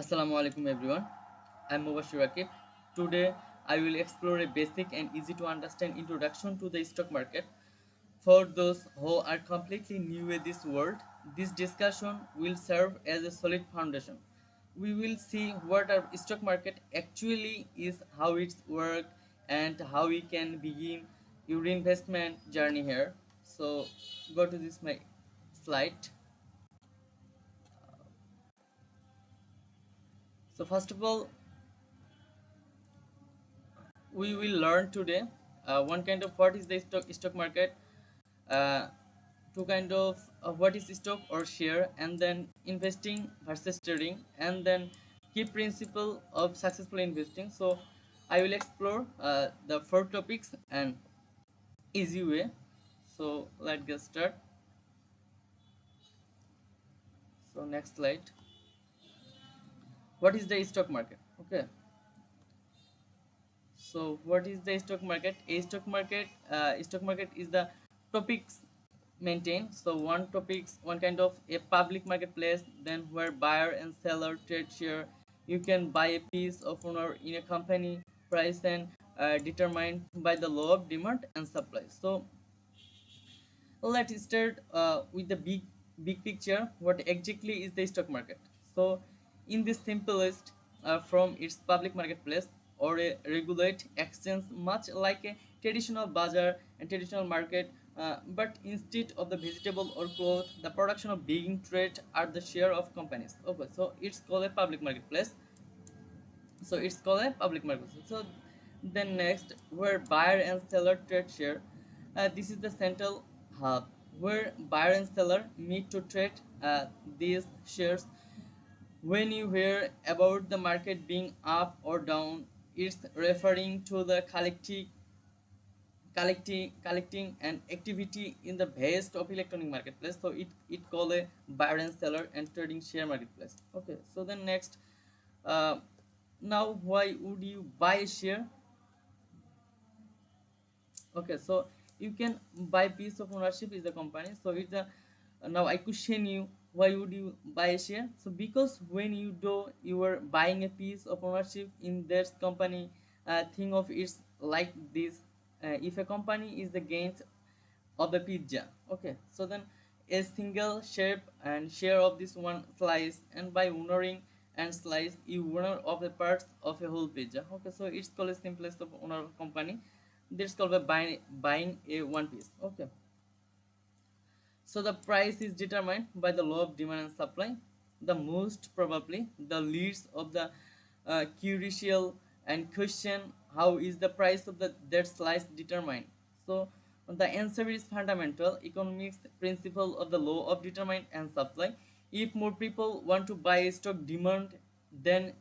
Assalamu alaikum everyone. I'm Mubashir Rakib. Today I will explore a basic and easy to understand introduction to the stock market. For those who are completely new in this world, this discussion will serve as a solid foundation. We will see what our stock market actually is, how it's work, and how we can begin your investment journey here. So go to this my slide. So first of all, we will learn today one kind of what is the stock market, uh, two kind of what is stock or share, and then investing versus trading, and then key principle of successful investing. So I will explore the four topics and easy way. So let's get start. So next slide. What is the stock market? Okay, so what is the stock market? Stock market is the topics maintained. So one topics, one kind of a public marketplace, then where buyer and seller trade share. You can buy a piece of owner in a company. Price and determined by the law of demand and supply. So let's start with the big picture. What exactly is the stock market? So in this simplest, from its public marketplace or a regulate exchange, much like a traditional bazaar and traditional market, but instead of the vegetable or cloth, the production of being trade are the share of companies. Okay, so it's called a public marketplace. So it's called a public marketplace. So then next, where buyer and seller trade share. This is the central hub where buyer and seller meet to trade these shares. When you hear about the market being up or down, it's referring to the collecting and activity in the best of electronic marketplace. So it called a buyer and seller and trading share marketplace. Okay, so then next, uh, now why would you buy a share? Okay, so you can buy piece of ownership is the company. So it's a, now I question you, why would you buy a share? So because when you do, you are buying a piece of ownership in that company. Think of it's like this. If a company is the gains of the pizza, okay, so then a single shape and share of this one slice, and by owning and slice you owner of the parts of a whole pizza. Okay, so it's called a simplest of owner of company. That's called a buying a one piece. Okay, so the price is determined by the law of demand and supply. The most probably the leads of the crucial and question, how is the price of the that slice determined? So the answer is fundamental economics principle of the law of demand and supply. If more people want to buy a stock, demand then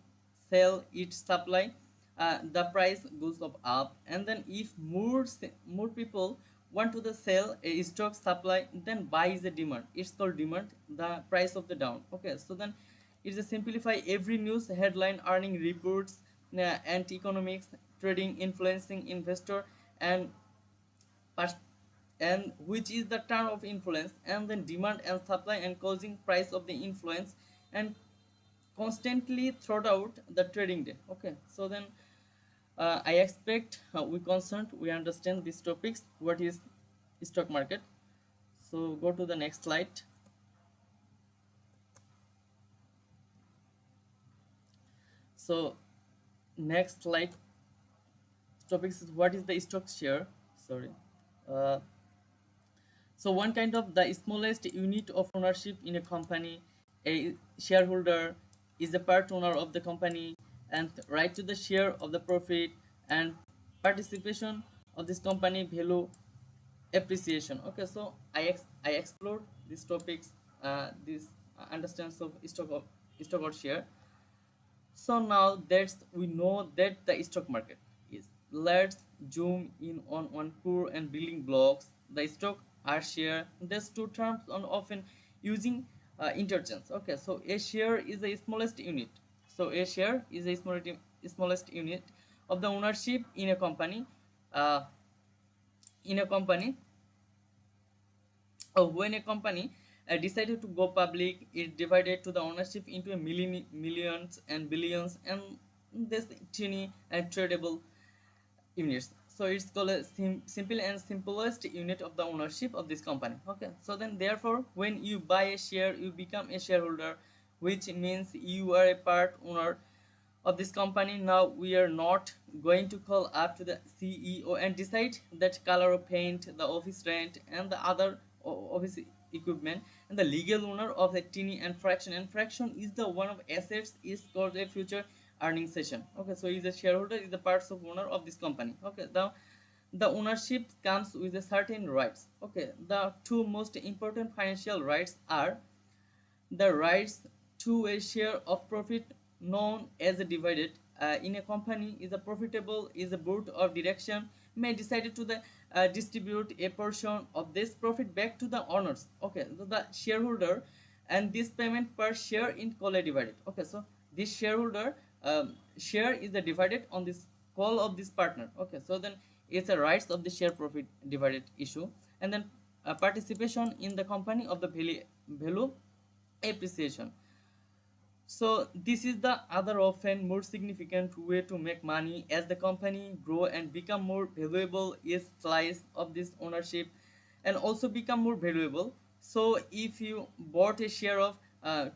sell its supply, the price goes up. And then if more people want to the sell a stock supply, then buy is the demand, it's called demand, the price of the down. Okay, so then it's a simplify every news headline, earning reports, and economics trading influencing investor and pers- and which is the term of influence, and then demand and supply and causing price of the influence and constantly throughout the trading day. Okay, so then I expect we concerned we understand these topics. What is stock market? So go to the next slide. So next slide topics is what is the stock share. Sorry. Uh, so one kind of the smallest unit of ownership in a company, a shareholder is the part owner of the company and right to the share of the profit and participation of this company value appreciation. Okay, so I explored these topics, this understanding of stock or share. So now that we know that the stock market is, let's zoom in on one core and building blocks. The stock or share. These two terms are often using interchange. Okay, so a share is the smallest unit. So a share is the smallest unit of the ownership in a company. Uh, in a company, when a company decided to go public, it divided to the ownership into a millions and billions and this tiny and tradable units. So it's called a simple and simplest unit of the ownership of this company. Okay, so then therefore when you buy a share you become a shareholder, which means you are a part owner of this company. Now we are not going to call up to the CEO and decide that color of paint, the office rent and the other office equipment, and the legal owner of the tiny and fraction is the one of assets is called a future earning session. Okay, so is a shareholder is the parts of owner of this company. Okay, the ownership comes with a certain rights. Okay, the two most important financial rights are the rights to a share of profit known as a dividend in a company is a profitable is a board of direction may decide to the distribute a portion of this profit back to the owners. Okay, so the shareholder and this payment per share in call a divided. Okay, so this shareholder share is the divided on this call of this partner. Okay, so then it's a rights of the share profit divided issue, and then participation in the company of the value appreciation. So this is the other often more significant way to make money as the company grow and become more valuable is slice of this ownership and also become more valuable. So if you bought a share of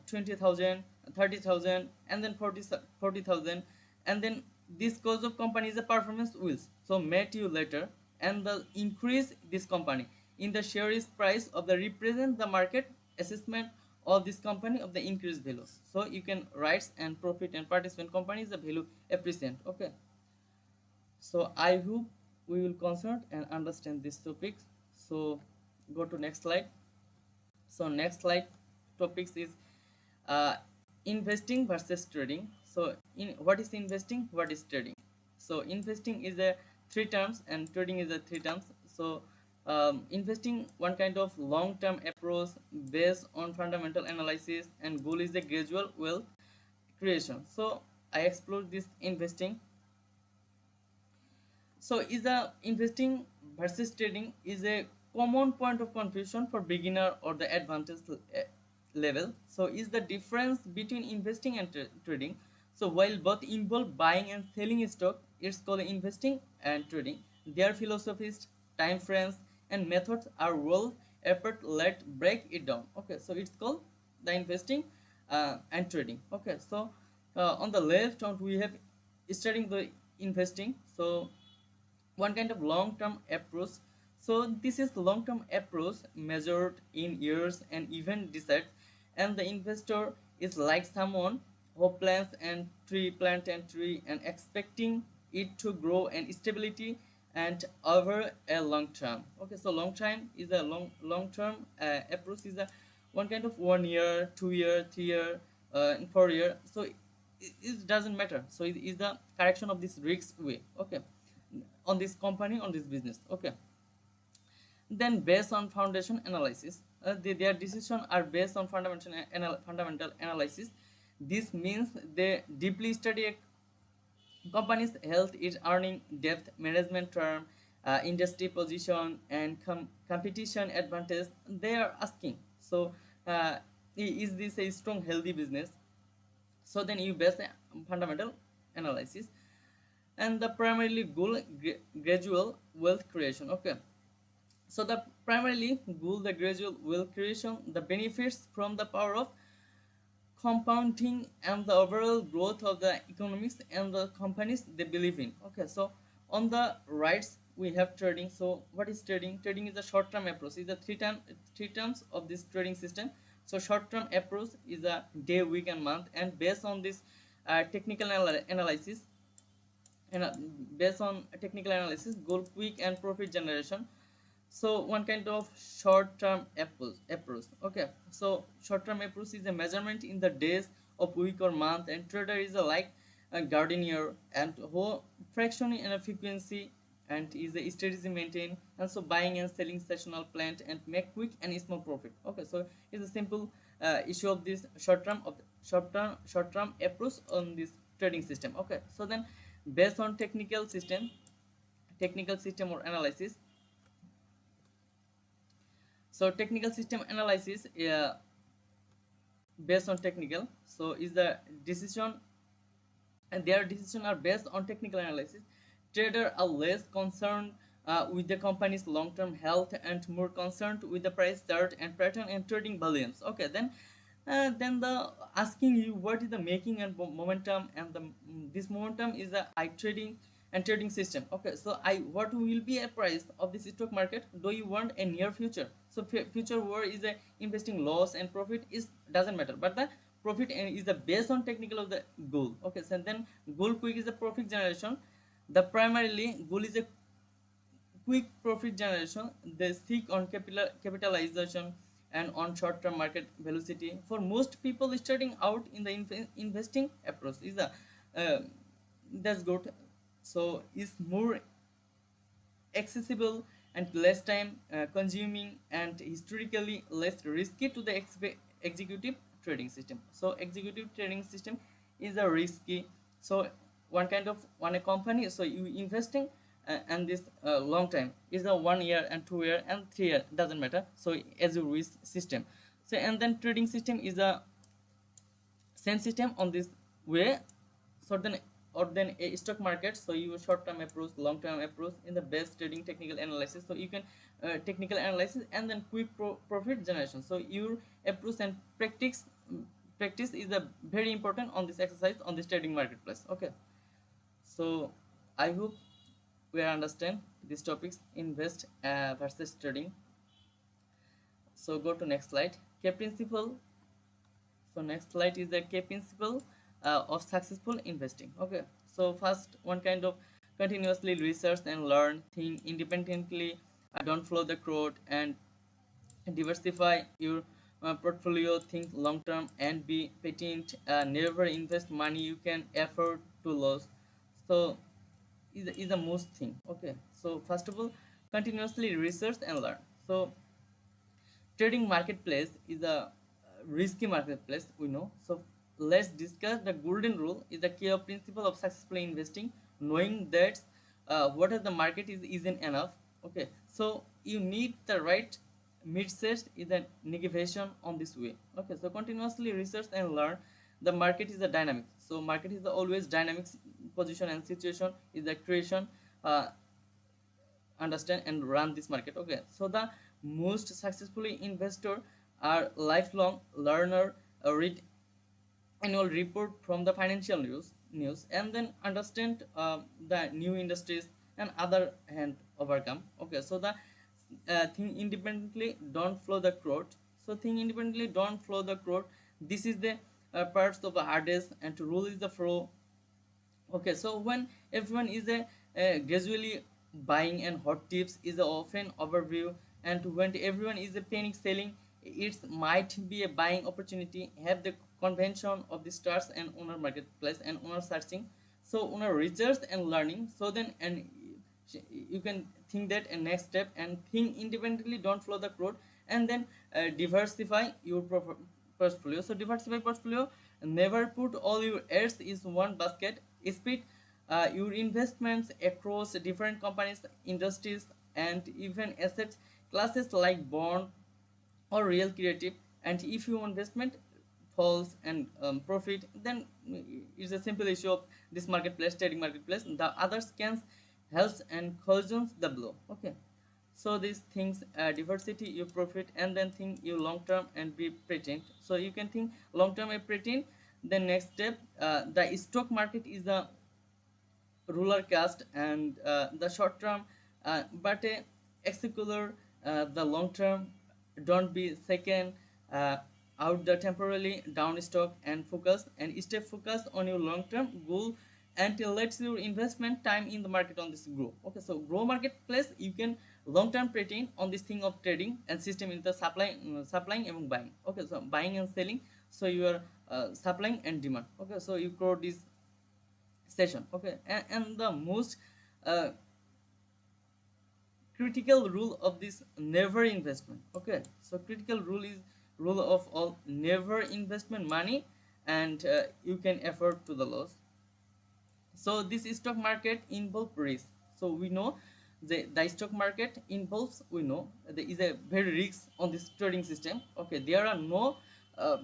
20,000, 30,000 and then 40,000, and then this cause of company is a performance wheels. So met you later and the increase this company in the share is price of the represent the market assessment of this company of the increased value. So you can rights and profit and participant company is the value appreciate. Okay, so I hope we will concern and understand this topic. So go to next slide. So next slide topics is uh, investing versus trading. So in what is investing, what is trading? So investing is a three terms and trading is a three terms. So investing one kind of long term approach based on fundamental analysis and goal is a gradual wealth creation. So I explored this investing. So is a investing versus trading is a common point of confusion for beginner or the advanced level. So is the difference between investing and trading. So while both involve buying and selling stock, it's called investing and trading. Their philosophies, time frames, and methods are well apart. Let break it down. Okay, so it's called the investing and trading. Okay, so on the left, we have studying the investing. So one kind of long-term approach. So this is long-term approach measured in years and even decides, and the investor is like someone who plants and tree and expecting it to grow and stability and over a long term. Okay, so long time is a long term approach is a one kind of 1 year, 2 year, 3 year, and 4 year. So it doesn't matter. So it is the correction of this risk way. Okay, on this company on this business. Okay, then based on foundation analysis their decisions are based on fundamental analysis. This means they deeply study a company's health, its earning depth, management term, industry position and competition advantage they are asking. So uh, is this a strong healthy business? So then you base a fundamental analysis, and the primarily goal gradual wealth creation. Okay, so the primarily goal the gradual wealth creation, the benefits from the power of compounding and the overall growth of the economics and the companies they believe in. Okay, so on the rights we have trading. So what is trading? Trading is a short term approach is a three terms of this trading system. So short term approach is a day, week and month, and based on this technical analysis and based on technical analysis goal quick and profit generation. So one kind of short term approach. Okay, so short term approach is a measurement in the days of week or month, and trader is a like a gardener and who fraction in a frequency and is a strategy maintained, and so buying and selling seasonal plant and make quick and small profit. Okay, so it's a simple issue of this short term approach on this trading system. Okay, so then based on technical system or analysis. So technical system analysis, based on technical, so is the decision, and their decisions are based on technical analysis. Traders are less concerned with the company's long-term health and more concerned with the price chart and pattern and trading volumes. Okay, then the asking you what is the making and momentum, and this momentum is a I trading and trading system. Okay, so I what will be a price of this stock market? Do you want a near future? So future where is a investing loss and profit is doesn't matter, but the profit and is the based on technical of the goal. Okay, so then goal quick is the profit generation. The primarily goal is a quick profit generation. They seek on capitalization and on short-term market velocity. For most people starting out in the investing approach is a uh, that's good. So is more accessible and less time consuming and historically less risky to the executive trading system. So executive trading system is a risky. So one kind of one a company, so you investing and this long time is a 1 year and 2 year and 3 year doesn't matter, so as a risk system. So and then trading system is a same system on this way. So then or then a stock market, so you short term approach, long term approach in the best trading technical analysis. So you can technical analysis and then quick profit generation. So your approach and practice is a very important on this exercise on this trading marketplace. Okay, so I hope we understand these topics, invest versus trading. So go to next slide, k principle. So next slide is the key principle of successful investing. Okay, so first one kind of continuously research and learn, think independently, don't follow the crowd, and diversify your portfolio, think long term, and be patient. Never invest money you can afford to lose. So is the most thing. Okay, so first of all, continuously research and learn. So trading marketplace is a risky marketplace, we know. So let's discuss the golden rule is the key of principle of successfully investing. Knowing that what is the market is isn't enough. Okay, so you need the right mid-set is the negation on this way. Okay, so continuously research and learn. The market is a dynamic, so market is the always dynamic position and situation is the creation, understand and run this market. Okay, so the most successfully investor are lifelong learner, read annual report from the financial news and then understand the new industries and other hand overcome. Okay, so the think independently, don't follow the crowd. So think independently, don't follow the crowd. This is the parts of the hardest and to rule is the flow. Okay, so when everyone is gradually buying and hot tips is a often overview, and when everyone is a panic selling, it might be a buying opportunity. Have the convention of the stars and owner marketplace and owner searching. So owner research and learning. So then and you can think that a next step and think independently, don't follow the crowd, and then diversify your portfolio. So diversify portfolio, never put all your eggs in one basket. Split your investments across different companies, industries, and even asset classes like bond or real creative. And if your investment falls and profit, then it's a simple issue of this marketplace, trading marketplace. The other scans helps and cautions the blow. Okay, so these things, diversity you profit, and then think you long term and be pretend. So you can think long term and pretend. Then next step, the stock market is the ruler cast and the short term, but executor, the long term. Don't be second uh, out the temporarily down stock and focus and stay focused on your long term goal until lets your investment time in the market on this grow. Okay, so grow marketplace you can long term pretend on this thing of trading and system in the supplying and buying. Okay, so buying and selling, so you are supplying and demand. Okay, so you grow this session. Okay, and the most uh, critical rule of this never investment. Okay, so critical rule is rule of all never investment money, and you can afford to the loss. So this stock market involve risk. So we know the stock market involves, we know, there is a very risk on this trading system. Okay, there are no uh,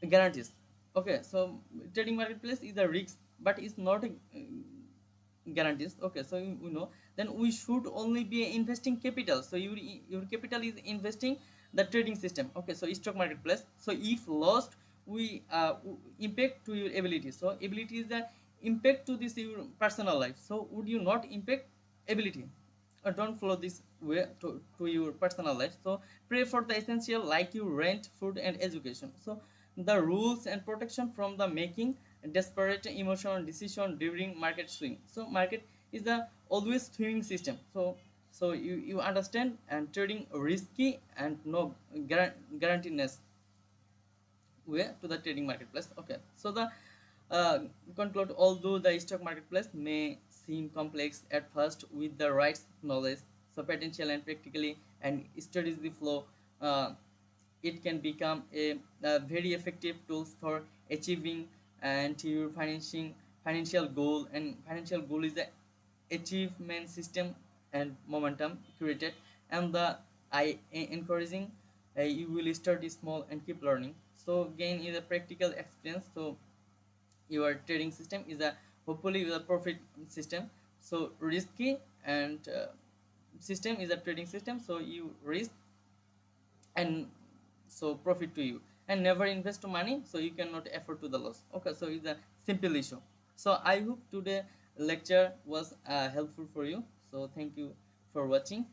guarantees. Okay, so trading marketplace is a risk, but it's not a guarantees. Okay, so you know, then we should only be investing capital. So your capital is investing the trading system. Okay, so stock marketplace. So if lost, we impact to your ability. So ability is the impact to this your personal life. So would you not impact ability? Don't follow this way to your personal life. So pray for the essential like you rent, food and education. So the rules and protection from the making desperate emotional decision during market swing. So market is the always swinging system. So you understand, and trading risky and no guaranteedness way to the trading marketplace. Okay, so the uh, conclude, although the stock marketplace may seem complex at first, with the right knowledge, so potential and practically, and studies the flow, uh, it can become a very effective tools for achieving and your financial goal. And financial goal is the achievement system and momentum created. And the I encouraging, you will start small and keep learning. So gain is a practical experience. So your trading system is a hopefully with a profit system. So risky and system is a trading system. So you risk and so profit to you, and never invest money so you cannot afford to the loss. Okay, so it's a simple issue. So I hope today lecture was helpful for you. So thank you for watching.